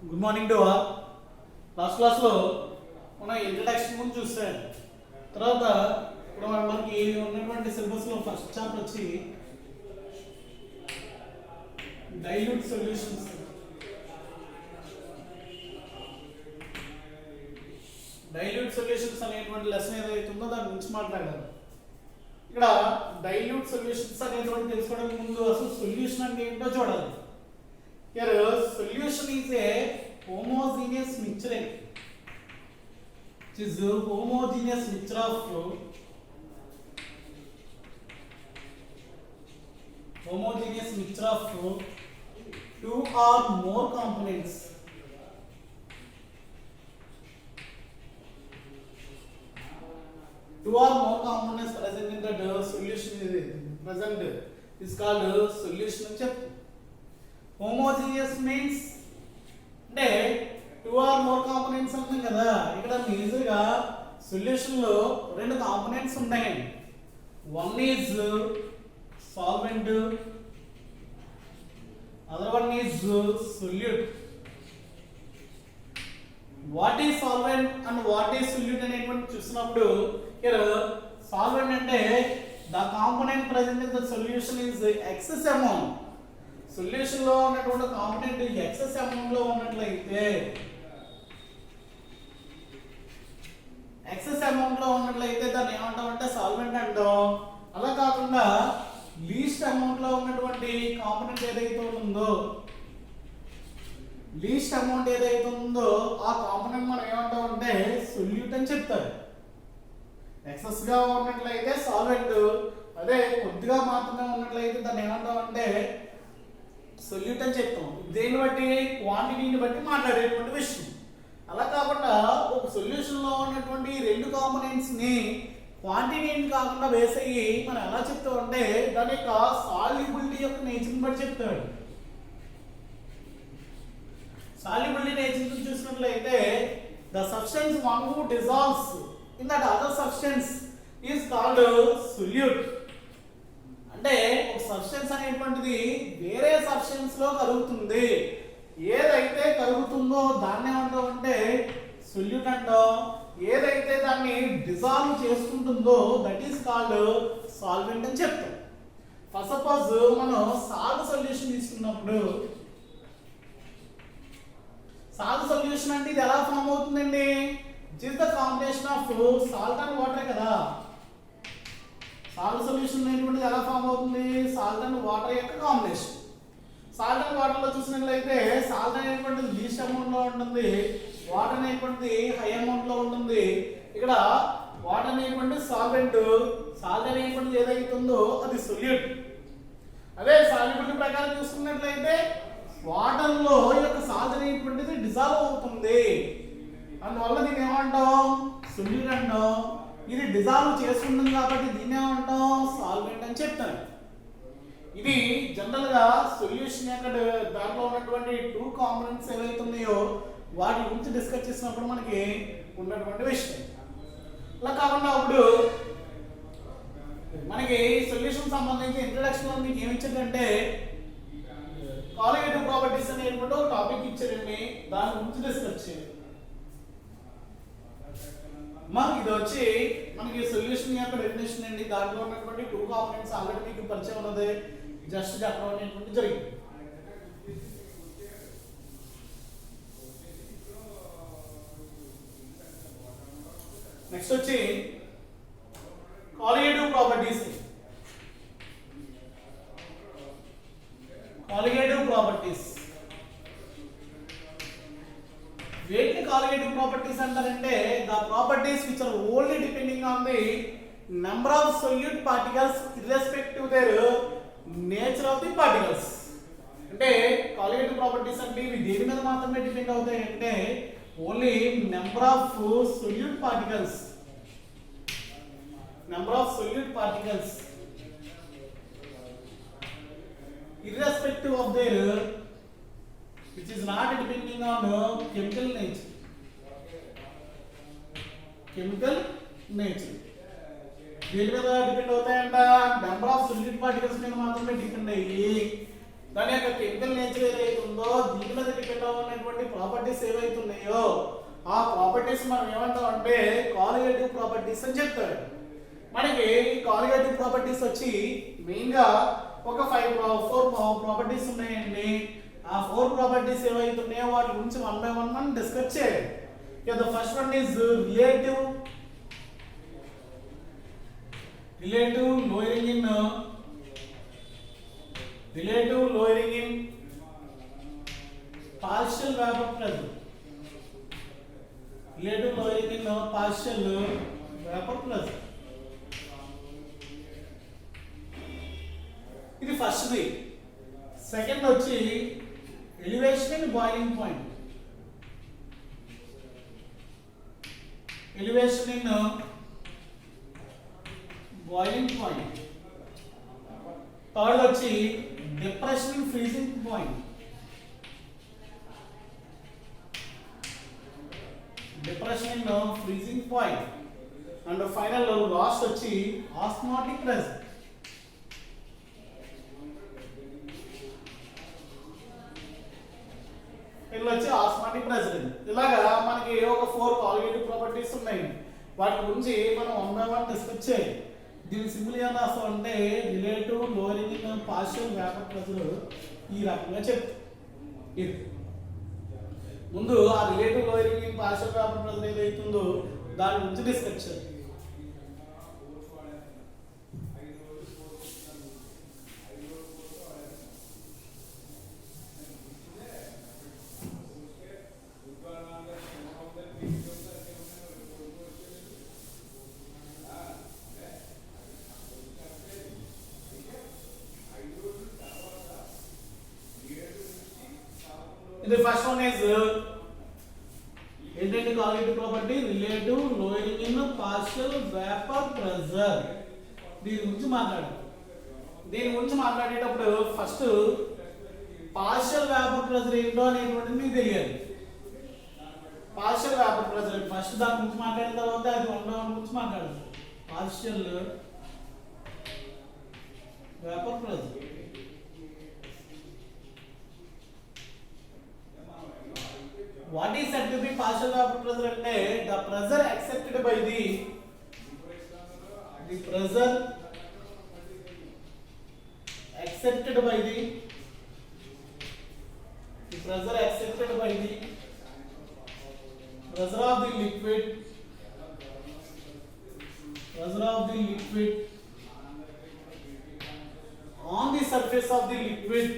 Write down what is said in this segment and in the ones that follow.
Good morning to all. Last క్లాస్లో మనం introduction గురించి చూసాం. తర్వాత ఇప్పుడు మనకి ఉన్నటువంటి సిలబస్లో ఫస్ట్ చాప్టర్ వచ్చి డైల్యూట్ సొల్యూషన్స్. డైల్యూట్ సొల్యూషన్స్ అనేటువంటి లెసన్ ఏదైతే ఉందో దాని గురించి మాట్లాడారు. ఇక్కడ డైల్యూట్ సొల్యూషన్స్ అనేటువంటి తెలుసుకోవడానికి ముందు అసలు సొల్యూషన్ అంటే ఏంటో చూడాలి. Here solution is a homogeneous mixture. It is a homogeneous mixture of two or more components. Two or more components present in the solution is called solution. Homogeneous means అంటే two are more components ఉంటాయి కదా. ఇక్కడ మేజర్గా సొల్యూషన్లో రెండు components ఉన్నాయి. One is solvent, other one is solute. What is solvent and what is solute అనేటువంటి చూసినప్పుడు ఇక్కడ సాల్వెంట్ అంటే the component present in the solution is excess amount. Solution లో ఉన్నటువంటి కాంపోనెంట్ ఎక్సెస్ అమౌంట్ లో ఉన్నట్లయితే దాన్ని ఏమంటామంటే సాల్వెంట్ అంటాం. అలా కాకుండా లీస్ట్ అమౌంట్ లో ఉన్నటువంటి కాంపోనెంట్ ఏదైతే ఉందో ఆ కాంపోనెంట్ మనం ఏమంటామంటే సొల్యూట్ అని చెప్తారు. ఎక్సెస్ గా ఉన్నట్లయితే సాల్వెంట్, అదే కొద్దిగా మాత్రమే ఉన్నట్లయితే దాన్ని ఏమంటామంటే సొల్యూట్ అని చెప్తాం. దేన్ని బట్టి? క్వాంటిటీని బట్టి మాట్లాడేటువంటి విషయం. అలా కాకుండా ఒక సొల్యూషన్ లో ఉన్నటువంటి రెండు కాంపోనెంట్స్ ని క్వాంటిటీని కాకుండా బేస్ అయ్యి మనం ఎలా చెప్తాం అంటే దాని యొక్క సాల్యుబిలిటీ యొక్క నేచర్ని బట్టి చెప్తాడు. సాల్యుబిలిటీ నేచర్ చూసినట్లయితే the substance one who dissolves in that other substance is called solute. అంటే ఒక సబ్స్టెన్స్ అనేటువంటిది వేరే సబ్స్టెన్స్ లో కరుగుతుంది. ఏదైతే కరుగుతుందో దాన్ని ఏమంటామంటే సొల్యూట్ అంటాం. ఏదైతే దాన్ని డిజాల్వ్ చేసుకుంటుందో దట్ ఈస్ కాల్డ్ సాల్వెంట్ అని చెప్తాం. ఫస్ట్ సపోజ్ మనం సాల్ట్ సొల్యూషన్ తీసుకున్నప్పుడు సాల్ట్ సొల్యూషన్ అంటే ఇది ఎలా ఫామ్ అవుతుందండి? It is the combination of salt and water కదా. సాల్ట్ సొల్యూషన్ అనేటువంటిది ఎలా ఫామ్ అవుతుంది? సాల్ట్ అండ్ వాటర్ యొక్క కాంబినేషన్. సాల్ట్ అండ్ వాటర్ లో చూసినట్లయితే సాల్ట్ అనేటువంటిది లీస్ట్ అమౌంట్ లో ఉంటుంది, వాటర్ అనేటువంటిది హై అమౌంట్ లో ఉంటుంది. ఇక్కడ వాటర్ అనేటువంటిది సాల్వెంట్, సాల్ట్ అనేటువంటిది ఏదైతే ఉందో అది సొల్యూట్. అదే సాల్యుబిలిటీ ప్రకారం చూసుకున్నట్లయితే వాటర్ లో ఈ యొక్క సాల్ట్ అనేటువంటిది డిజాల్వ్ అవుతుంది. అందువల్ల దీన్ని ఏమంటాం? సొల్యూట్ అంటాం. ఇది డిజాల్వ్ చేసుకుంటుంది కాబట్టి దీన్ని ఏమంటాం? సాల్వెంట్ అని చెప్తాను. ఇది జనరల్ గా సొల్యూషన్ యొక్క దాంట్లో ఉన్నటువంటి టూ కాంపోనెంట్స్ ఏవైతే ఉన్నాయో వాటి గురించి డిస్కస్ చేసినప్పుడు మనకి ఉన్నటువంటి విషయం. అలా కాకుండా ఇప్పుడు మనకి సొల్యూషన్ సంబంధించి ఇంట్రడక్షన్ లో మీకు ఏమి ఇచ్చారంటే కాలిగేటివ్ ప్రాపర్టీస్ అనేటువంటి ఒక టాపిక్ ఇచ్చారండి. దాని గురించి డిస్కస్ చేయాలి. ఇది వచ్చి మనకి సొల్యూషన్ యొక్క డెఫినేషన్ అండి. దాంట్లో ఉన్నటువంటి టూ కాంపోనెంట్స్ ఆల్రెడీ మీకు పరిచయం ఉన్నది, జస్ట్ చెప్పడం అనేటువంటి జరిగింది. నెక్స్ట్ వచ్చి కాలిగేటివ్ ప్రాపర్టీస్. వేటిని కాలిగేటివ్ ప్రాపర్టీస్ అంటారంటే the properties which are only depending on the number of solute particles irrespective their nature of the particles. అంటే కాలిగేటివ్ ప్రాపర్టీస్ అంటే ఇవి దేని మీద మాత్రమే డిపెండ్ అవుతాయి అంటే only number of solute particles irrespective of their which is not depending on chemical nature. దీని మీద డిపెండ్ అవుతాయంట నెంబర్ ఆఫ్ సొల్యూట్ పార్టికల్స్ మీద మాత్రమే డిపెండ్ అయ్యి దాని యొక్క కెమికల్ నేచర్ ఏదైతే ఉందో దీని మీద డిపెండ్ అవ్వనటువంటి ప్రాపర్టీస్ ఏవైతే ఉన్నాయో ఆ ప్రాపర్టీస్ మనం ఏమంటాం అంటే కాలిగేటివ్ ప్రాపర్టీస్ అని చెప్తారు. మనకి కాలిగేటివ్ ప్రాపర్టీస్ వచ్చి మెయిన్ గా ఒక 4 ప్రాపర్టీస్ ఉన్నాయండి. ఆ 4 ప్రాపర్టీస్ ఏవైతే ఉన్నాయో వాటి గురించి 1 by 1 మనం డిస్కస్ చేయాలి. The first one is relative lowering in partial vapor pressure. Relative lowering in partial vapor pressure. ఇది ఫస్ట్ ది. సెకండ్ వచ్చి elevation in boiling point. Elevation in boiling point. Third వచ్చి depression in freezing point. Depression in freezing point. And final last వచ్చి osmotic pressure. ఇలా వచ్చి osmotic pressure. ఇలాగా మనకి ఒక 4 కాలిగేటివ్ ప్రాపర్టీస్ ఉన్నాయి. వాటి గురించి మనం 1 by 1 డిస్కస్ చేయాలి. దీని సింపుల్ ఏం రాస్తాం అంటే relative lowering in partial vapour pressure ఈ రకంగా చెప్తాం. ముందు ఆ relative lowering in partial vapour pressure ఏదైతుందో దాని గురించి డిస్కస్ చేయాలి. The first one is ఏంటంటే colligative property relative lowering in partial vapour pressure. దీని గురించి మాట్లాడేటప్పుడు ఫస్ట్ పార్షియల్ వేపర్ ప్రెషర్ ఏంటో అనేటువంటిది మీకు తెలియాలి. పార్షియల్ వేపర్ ప్రెషర్ ఫస్ట్ దాని గురించి మాట్లాడిన తర్వాత అది 1 by 1 గురించి మాట్లాడదు. Partial vapour pressure. What is said to be partial vapor pressure అంటే the pressure accepted by the pressure accepted by the pressure of the liquid on the surface of the liquid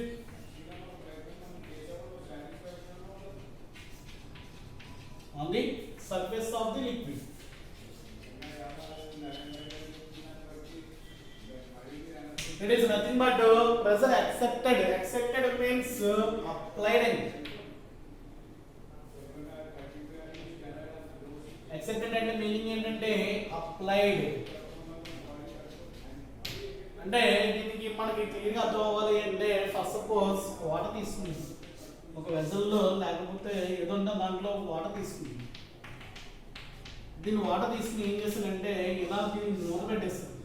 It is nothing but pressure accepted. Accepted means applied. Accepted అంటే meaning ఏంటంటే applied. అంటే దీనికి మనకి క్లియర్గా అర్థం అవ్వాలి అంటే first suppose water తీసుకుంది ఒక వెజల్లో, లేకపోతే ఏదో ఉంటే దాంట్లో వాటర్ తీసుకుంది. దీన్ని వాటర్ తీసుకుని ఏం చేస్తానంటే ఇలా దీన్ని మూత పెట్టేస్తాను,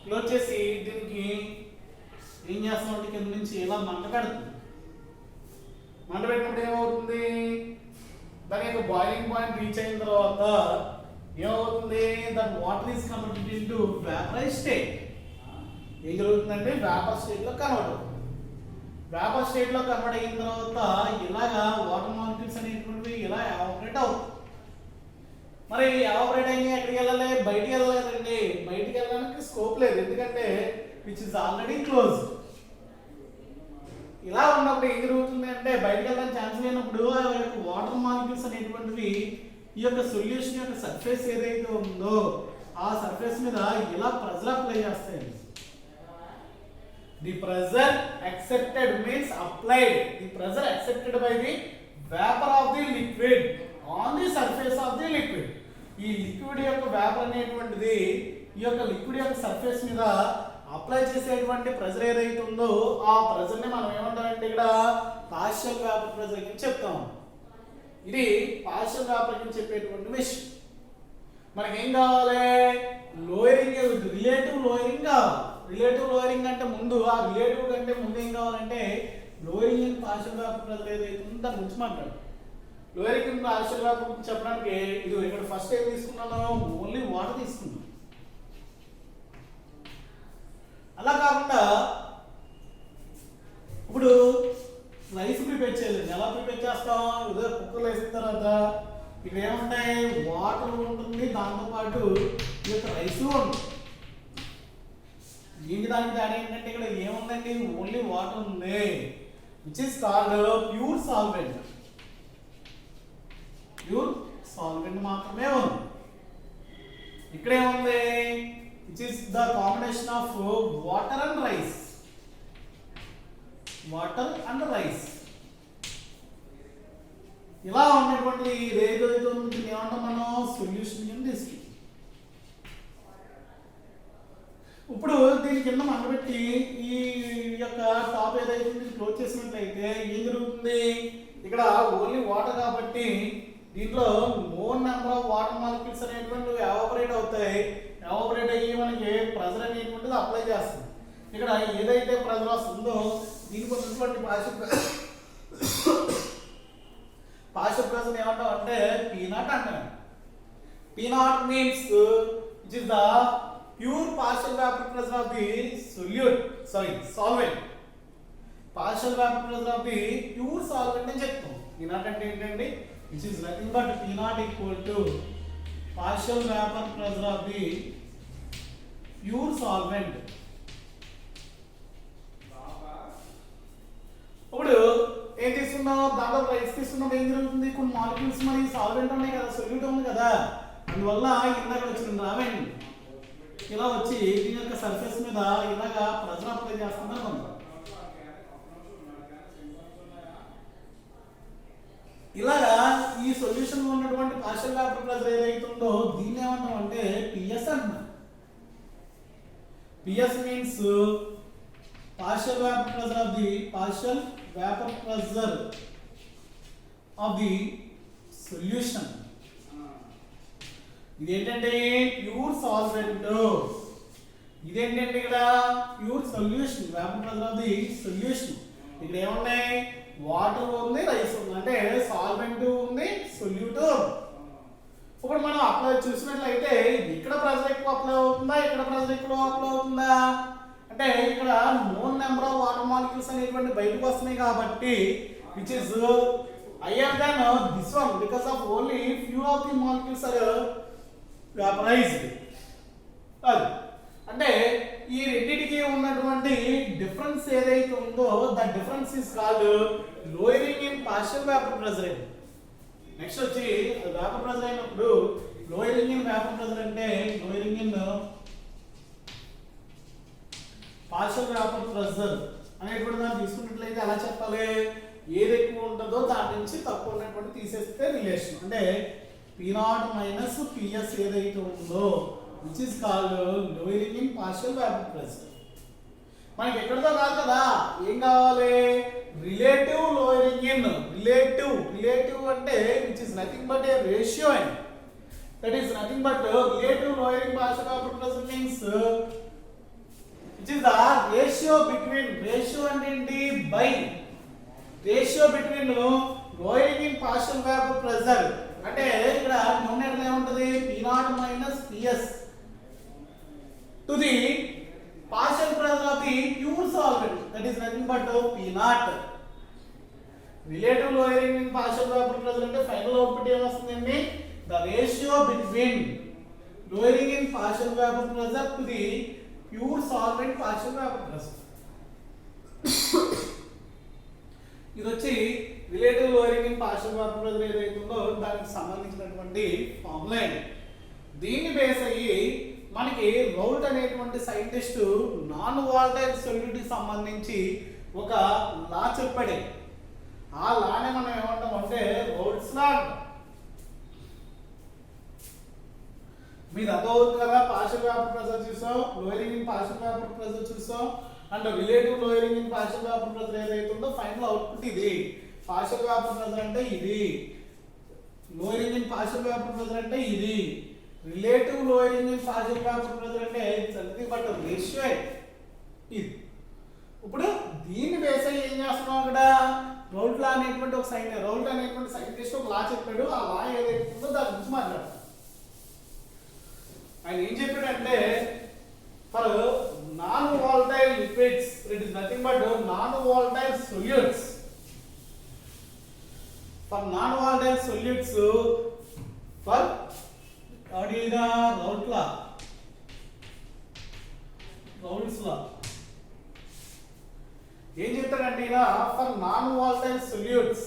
క్లోజ్ చేసి దీనికి ఏం చేస్తామంటే కింద నుంచి ఇలా మంట పెడుతుంది. మంట పెట్టినప్పుడు ఏమవుతుంది, దాని యొక్క బాయిలింగ్ పాయింట్ రీచ్ అయిన తర్వాత ఏమవుతుంది, దాని water is converted into vaporise state. ఏం జరుగుతుందంటే వేపర్ స్టేట్లో కన్వర్ట్ అవుతుంది. వేపర్ స్టేట్లో కన్వర్ట్ అయిన తర్వాత ఇలాగా వాటర్ మాలిక్యూల్స్ అనేటువంటివి ఇలా ఎవాపరేట్ అవుతుంది. మరి ఎవాపరేట్ అయ్యి ఎక్కడికి వెళ్ళాలి, బయటికి వెళ్ళాలండి. బయటికి వెళ్ళడానికి స్కోప్ లేదు, ఎందుకంటే విచ్ ఇస్ ఆల్రెడీ క్లోజ్. ఇలా ఉన్నప్పుడు ఏం జరుగుతుంది అంటే బయటికి వెళ్ళడానికి ఛాన్స్ లేనప్పుడు ఆ యొక్క వాటర్ మాలిక్యూల్స్ అనేటువంటివి ఈ యొక్క సొల్యూషన్ యొక్క సర్ఫేస్ ఏదైతే ఉందో ఆ సర్ఫేస్ మీద ఇలా ప్రెషర్ అప్లై చేస్తాయి. The pressure accepted means applied. The pressure accepted by the vapor of the liquid on the surface of the liquid. ఈ లిక్విడ్ యొక్క వేపర్ అనేటువంటిది ఈ యొక్క లిక్విడ్ యొక్క సర్ఫేస్ మీద అప్లై చేసేటువంటి ప్రెషర్ ఏదైతే ఉందో ఆ ప్రెషర్ ని మనం ఏమంటామంటే ఇక్కడ పార్షియల్ వేపర్ ప్రెషర్ అని చెప్తాం. ఇది పార్షియల్ వేపర్ అని చెప్పేటువంటి విషయం. మనకి ఏం కావాలి, లోయరింగ్, రిలేటివ్ లోయరింగ్ కావాలి. రిలేటివ్ లోయరింగ్ అంటే ముందు ఆ రిలేటివ్ కంటే ముందు ఏం కావాలంటే lowering in partial vapour pressure ఏదైతే ఉందో దాని గురించి మాట్లాడు. లోయరింగ్ ఇన్ పార్షియల్ వేపర్ గురించి చెప్పడానికి ఇది ఇక్కడ ఫస్ట్ ఏం తీసుకున్నాను, ఓన్లీ వాటర్ తీసుకున్నాను. అలా కాకుండా ఇప్పుడు రైస్ ప్రిపేర్ చేయాలి. ఎలా ప్రిపేర్ చేస్తాం, ఇదే కుక్కర్లో వేసిన తర్వాత ఇక్కడ ఏముంటాయి, వాటర్ ఉంటుంది, దాంతోపాటు ఈ యొక్క రైస్ ఉంటుంది. దీనికి దానికి తేడా ఏంటంటే ఇక్కడ ఏముందండి, ఓన్లీ వాటర్ ఉంది, which is called pure solvent. Pure solvent మాత్రమే ఉంది. ఇక్కడ ఏముంది, which is the combination of water and rice. Water and rice ఇలా ఉన్నటువంటి ఏదైతే ఏమంటాం మనం, సొల్యూషన్ కింద తీసుకుంటాం. ఇప్పుడు దీని కింద మండబెట్టి ఈ యొక్క టాప్ ఏదైతే క్లోజ్ చేసినట్లయితే ఏం జరుగుతుంది, ఇక్కడ ఓన్లీ వాటర్ కాబట్టి దీంట్లో more number of water molecules అనేటువంటివి ఎవాపరేట్ అవుతాయి. ఎవాపరేట్ అయ్యి మనకి ప్రెజర్ అనేటువంటిది అప్లై చేస్తుంది. ఇక్కడ ఏదైతే ప్రెజర్ వస్తుందో దీనికి ఉన్నటువంటి పార్షియల్ ప్రెజర్ ఏమంటాం అంటే P0 అంటాం. P0 means which is the pure partial vapor pressure of the solvent. Partial vapor pressure of the pure solvent అని చెప్తాం. P0 అంటే ఏంటండి, which is nothing but P0 equal to partial vapor pressure of the pure solvent. ఇప్పుడు ఏం తీసుకున్నాం, దాంట్లో rice తీసుకున్నాం, ఏం జరుగుతుంది, కొన్ని మాలిక్యూల్స్ మరి సాల్వెంట్ ఉన్నాయి కదా, సొల్యూట్ ఉంది కదా, అందువల్ల ఇందాక వచ్చిన రావెండి ఇలా వచ్చి దీని యొక్క సర్ఫేస్ మీద ఇలాగా ప్రెజర్ అప్లై చేస్తున్నారు మనం. ఇలాగా ఈ సొల్యూషన్ లో ఉన్నటువంటి పార్షియల్ వేపర్ ప్రెజర్ ఏదైతే ఉందో దీన్ని ఏమంటాం అంటే పిఎస్ అంటున్నాం. PS means partial vapor pressure of the solution. ఇదేంటంటే ప్యూర్ సాల్వెంట్, ఇదేంటంటే ఇక్కడ pure solution, vapour pressure of the solution. ఇక్కడ ఏమున్నాయి, వాటర్ ఉంది, రైస్ ఉంది, అంటే సాల్వెంట్ ఉంది, సొల్యూట్. ఇప్పుడు మనం అప్లై చూసినట్లయితే ఇక్కడ ప్రెజర్ ఎక్కువ అప్లై అవుతుందా, ఇక్కడ ప్రెజర్ ఎక్కువ అప్లై అవుతుందా అంటే ఇక్కడ more number of water molecules అనేటువంటి బయటకు వస్తున్నాయి కాబట్టి which is higher than this one because of only few of the molecules are vaporized. అది అంటే ఈ రెండింటికి ఉన్నటువంటి డిఫరెన్స్ ఏదైతే ఉందో the difference is called lowering in partial vapour pressure. Next వచ్చి వేపర్ ప్రెజర్ అయినప్పుడు లోయరింగ్ ఇన్ వేపర్ ప్రెజర్ అంటే lowering in partial vapour pressure అనేటువంటి దాన్ని తీసుకున్నట్లయితే ఎలా చెప్పాలి, ఏది ఎక్కువ ఉంటుందో దాని నుంచి తక్కువ ఉన్నటువంటి తీసేస్తే రిలేషన్ అంటే P0 మైనస్ PS ఏదైతే ఉందో which is called lowering in partial vapour pressure. మనకి ఎక్కడితో కాదు కదా, ఏం కావాలి, రిలేటివ్ లోయరింగ్ ఇన్. రిలేటివ్ అంటే which is nothing but A ratio and that is nothing but relative lowering partial vapour pressure means which is the ratio between, ratio అంటే ఏంటి, by ratio between lowering in partial vapor pressure అంటే ఇక్కడ numerator ఏముంటది, P0 minus PS to the partial pressure of the pure solvent that is nothing but P0. relative lowering in partial vapor pressure అంటే final output ఏమొస్తుందండి, the ratio between lowering in partial vapor pressure to the pure solvent partial vapor pressure. ఇది వచ్చి relative lowering in partial vapour pressure ఏదైతే ఉందో దానికి సంబంధించినటువంటి formula. దీన్ని base అయ్యి మనకి రౌల్ట్ అనేటువంటి సైంటిస్ట్ నాన్ వాలటైల్ సొల్యూట్ కి సంబంధించి ఒక లా చెప్పాడు. ఆ లానే మనం ఏమంటాం అంటే రౌల్ట్స్ లా అంటాం. మీరు అర్థమవుతుంది కదా, పార్షియల్ వేపర్ ప్రెజర్ చూసాం, lowering in partial vapour pressure చూసాం, and relative lowering in partial vapour pressure ఏదైతే ఉందో ఫైనల్ అవుట్పుట్ ఇది. పార్షియల్ వేపర్ ప్రెజర్ అంటే ఇది, lowering in partial vapour pressure అంటే ఇది, relative lowering in partial vapour pressure అంటే సంథింగ్ బట్ రేషియో. ఇది. ఇప్పుడు దీన్ని బేస్ అయ్యి ఏం చేస్తున్నాం అక్కడ రౌల్ట్ లా అనేటువంటి ఒక రౌల్ట్ అనేటువంటి సైంటిస్ట్ ఒక లా చెప్పాడు. ఆ లా ఏదైతే ఉందో దాని గురించి మాట్లాడతాం. ఆయన ఏం చెప్పాడంటే for non volatile liquids it is nothing but non volatile solutes. For non volatile solutes for Raoult law Raoult's law ఏం చెప్తాడంటే ఇలా for non volatile solutes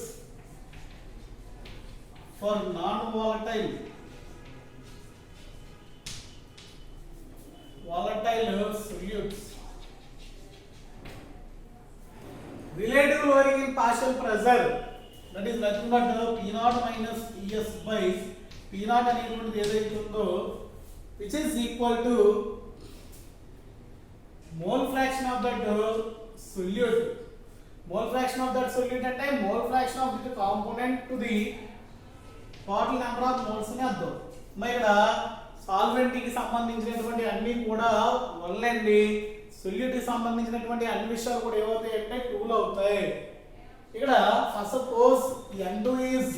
for non volatile solutes relative lowering in partial pressure, that is nothing but P naught minus Ps by P naught అనేటువంటిది ఏదైతే ఉందో which is equal to mole fraction of that solute. Mole fraction of that solute అంటే mole fraction of the component to the total number of moles ని అర్థం. మరి ఇక్కడ solvent కి సంబంధించినటువంటి అన్ని కూడా వల్లండి, సొల్యూట్ కి సంబంధించినటువంటి అన్ని విషయాలు కూడా ఏమవుతాయి అంటే 2 లో అవుతాయి. ఇక్కడ first suppose n2 is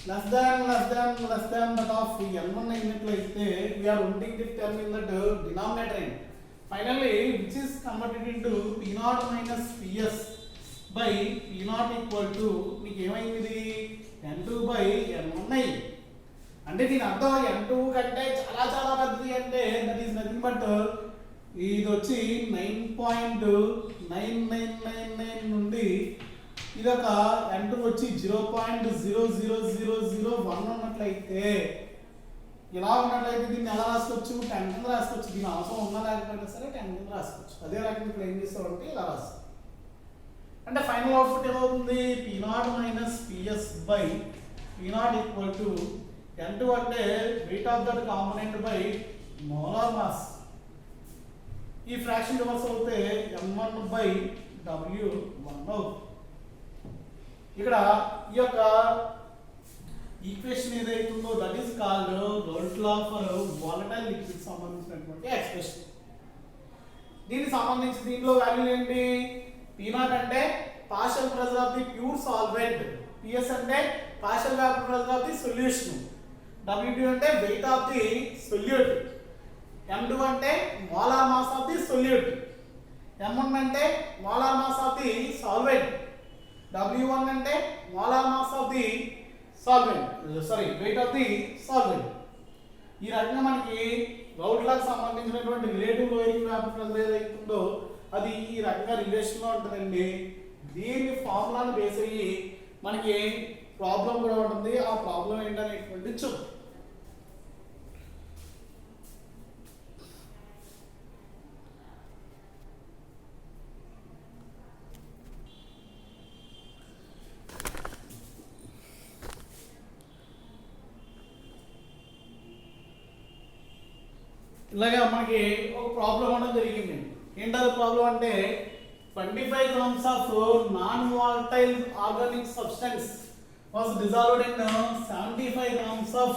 less than that of n1 అయినట్లయితే we are putting the term in that denominator end. Finally which is converted into p naught minus ps by p naught equal to మీకు ఏమైంది n2 by n1 అయ్యింది. అంటే దీని అర్థం n2 కంటే చాలా చాలా పెద్దది అంటే దట్ ఈస్ నథింగ్ బట్ ఇది వచ్చి 9.9999 నుండి ఇది ఒక n2 వచ్చి 0.00001 ఉన్నట్లయితే ఇలా ఉన్నట్లయితే దీన్ని ఎలా రాసుకోవచ్చు 10 కింద రాసుకోవచ్చు. దీని అవసరం ఉన్నా లేకపోయినా సరే 10 కింద రాసుకోవచ్చు. అదే రకంగా ఇక్కడ ఏం చేస్తామంటే ఇలా రాస్తాం. అంటే ఫైనల్ అవుట్పుట్ ఏమవుతుంది p0 minus ps by p0 equal to n2 అంటే weight of that component by molar mass. ఈ ఫ్రాక్షన్ రివర్స్ అవుతే m1 బై w1 అవుతుంది. ఇక్కడ ఈ యొక్క ఈక్వేషన్ ఏదైతే ఉందో that is called Raoult law for volatile liquid సంబంధించినటువంటి ఎక్స్ప్రెషన్. దీనికి సంబంధించి దీంట్లో వాల్యూ ఏంటి p0 అంటే partial pressure of the pure solvent, ps అంటే partial vapour pressure of the solution, w2 అంటే weight of the solute, m2 అంటే molar mass of the solute, m1 అంటే molar mass of the solvent, w1 అంటే molar mass of the solvent weight of the solvent. ఈ రకంగా మనకి Raoult లాకి సంబంధించినటువంటి relative లోయింగ్ vapour pressure ఏదైతే ఉందో అది ఈ రకంగా రిలేషన్ లో ఉంటుందండి. దీని ఫార్ములాను బేస్ అయ్యి మనకి ప్రాబ్లం కూడా ఉంటుంది. ఆ ప్రాబ్లం ఏంటనేటువంటి చూద్దాం. ఇలాగా మనకి ఒక ప్రాబ్లం అనేది జరిగింది. ఏంటది ప్రాబ్లం అంటే 25 grams of non-volatile organic substance was dissolved in 75 grams of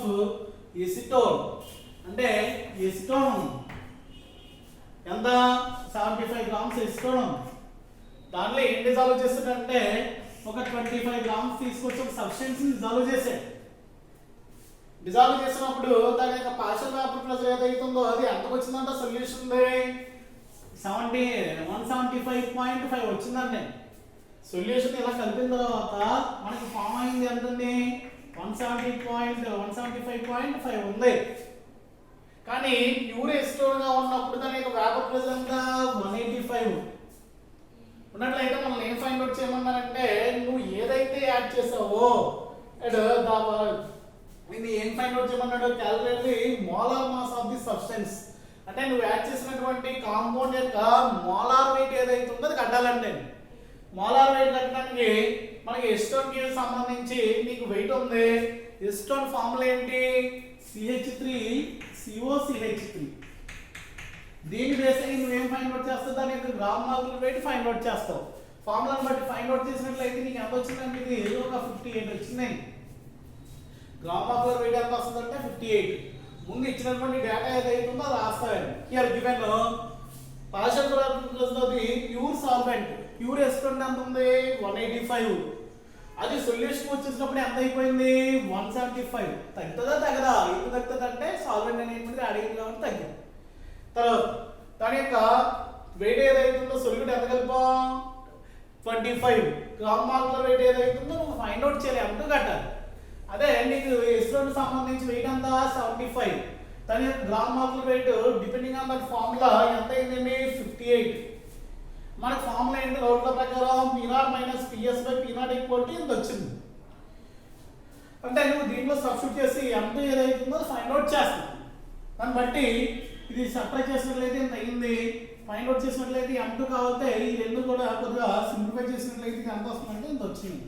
acetone. అంటే ఎసిటోన్ ఎంత 75 grams ఎసిటోన్, దానిలో ఏం డిజాల్వ్ చేస్తుందంటే ఒక 25 grams తీసుకొచ్చి ఒక సబ్స్టెన్స్ డిజాల్వ్ చేశాడు. డిజాల్వ్ చేసినప్పుడు దాని యొక్క పార్షియల్ వేపర్ ప్రెషర్ ఏదైతే ఉందో అది ఎంతకు వచ్చిందంట సొల్యూషన్ 175.5 వచ్చిందండి. సొల్యూషన్ ఇలా కలిపిన తర్వాత మనకి ఫామ్ అయింది ఎంతండి 175.5 ఉంది. కానీ ప్యూర్ ఎసిటోన్ గా ఉన్నప్పుడు దాని యొక్క వేపర్ ప్రెషర్ ఎంత 185 ఉన్నట్లయితే మనం ఏం ఫైండ్ అవుట్ చేయమన్నారంటే నువ్వు ఏదైతే యాడ్ చేసావో ఇది ఏం ఫైండ్ అవుట్ చేయమన్నాడు calculate the molar mass of the substance. అంటే నువ్వు యాడ్ చేసినటువంటి కాంపౌండ్ యొక్క మోలార్ వెయిట్ ఏదైతే ఉందో అది కట్టాలంటే మోలార్ వెయిట్ కట్టడానికి మనకి ఎసిటోన్ కి సంబంధించి నీకు వెయిట్ ఉంది. ఎసిటోన్ ఫార్ములా ఏంటి CH3COCH3. దీని బేస్ అయ్యి నువ్వేం ఫైండ్ అవుట్ చేస్తావు దాని యొక్క gram molecular weight find out చేస్తావు. ఫార్ములాని బట్టి ఫైండ్ అవుట్ చేసినట్లయితే నీకు ఎంత వచ్చిందంటే ఇది ఒక 58 వచ్చింది. గ్రామ్ మాలిక్యులర్ వెయిట్ ఎంత వస్తుందంటే 58. ముందు ఇచ్చినటువంటి డేటా ఏదైతే ఉందో అది రాస్తారండి. హియర్ గివెన్ పార్షియల్ ఫ్రాక్షన్ అది ప్యూర్ సాల్వెంట్. ప్యూర్ ఎస్పెంట్ ఎంత ఉంది 185. అది సొల్యూషన్ వచ్చేసినప్పుడు ఎంత అయిపోయింది 175. తగ్గుతుందా తగ్గదా? ఎందుకు తగ్గుతుంది అంటే సాల్వెంట్ అనేటువంటి అడిగింది కాబట్టి తగ్గింది. తర్వాత దాని యొక్క వెయిట్ ఏదైతుందో సొల్యూట్ ఎంత కలిపాం 25 గ్రామ్ మాలిక్యులర్ వెయిట్ ఏదైతుందో నువ్వు ఫైండ్ అవుట్ చేయాలి, ఎంత కట్టాలి. అదే నీకు ఎస్లోకి సంబంధించి వెయిట్ ఎంత 75. దాని యొక్క gram molecular weight depending on that formula ఎంత అయిందండి 58. మన ఫార్ములా ఏంటి లోట్ల ప్రకారం P0 minus PS by P0 equal to ఇంత వచ్చింది. అంటే నువ్వు దీంట్లో సబ్స్టిట్యూట్ చేసి ఎంత ఏదైతుందో ఫైండ్ అవుట్ చేస్తావు. దాన్ని బట్టి ఇది సప్లై చేసినట్లయితే ఇంత అయింది, ఫైండ్ అవుట్ చేసినట్లయితే M2 కావాలంటే ఈ రెండు కూడా కొద్దిగా సింప్లిఫై చేసినట్లయితే ఎంత వస్తుందంటే ఇంత వచ్చింది.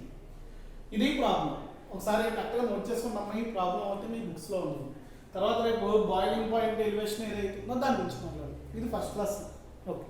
ఇది ప్రాబ్లం. ఒకసారి కరెక్ట్గా నోట్ చేసుకుంటాం. ఈ ప్రాబ్లం అయితే మీ బుక్స్లో ఉంది. తర్వాత రేపు బాయిలింగ్ పాయింట్ ఎలివేషన్ ఏదైతుందో దాని గురించి మాట్లాడు. ఇది ఫస్ట్ క్లాస్. ఓకే.